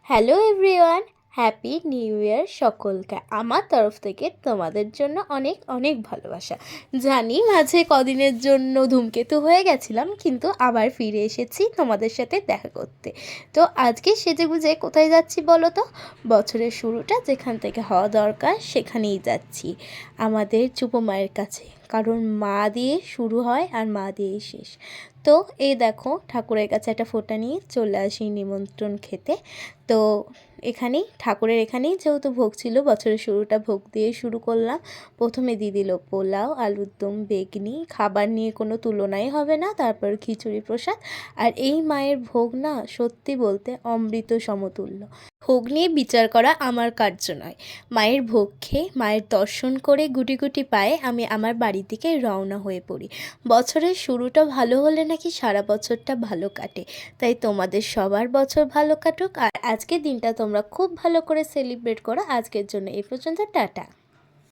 Hello everyone, happy new year সকলকে আমার তরফ থেকে। তোমাদের জন্য অনেক অনেক ভালোবাসা। জানি মাঝে কদিনের জন্য ধূমকেতু হয়ে গেছিলাম, কিন্তু আবার ফিরে এসেছি তোমাদের সাথে দেখা করতে। তো আজকে সেজেগুজে কোথায় যাচ্ছি বলো তো? বছরের শুরুটা যেখান থেকে হওয়া দরকার সেখানেই যাচ্ছি, আমাদের চুপো মায়ের কাছে। কারণ মা দিয়ে শুরু হয় আর মা দিয়েই শেষ। তো এই দেখো, ঠাকুরের কাছে একটা ফোঁটা নিয়ে চলে আসি নিমন্ত্রণ খেতে। তো ঠাকুরের এখানেই যেহেতু ভোগ ছিল, বছরের শুরুটা ভোগ দিয়ে শুরু করলাম। প্রথমে দিয়ে দিল পোলাও, আলুর দম, বেগনি। খাবার নিয়ে কোনো তুলনাই হবে না। তারপর খিচুড়ি প্রসাদ। আর এই মায়ের ভোগ না, সত্যি বলতে অমৃত সমতুল্য। ভোগ নিয়ে বিচার করা আমার কার্য নয়। মায়ের ভোগ খেয়ে, মায়ের দর্শন করে গুটি গুটি পায়ে আমি আমার বাড়ির দিকে রওনা হয়ে পড়ি। বছরের শুরুটা ভালো হলে নাকি সারা বছরটা ভালো কাটে। তাই তোমাদের সবার বছর ভালো কাটুক, আর আজকের দিনটা তোমরা খুব ভালো করে সেলিব্রেট করো। আজকের জন্য এই পর্যন্ত, টাটা।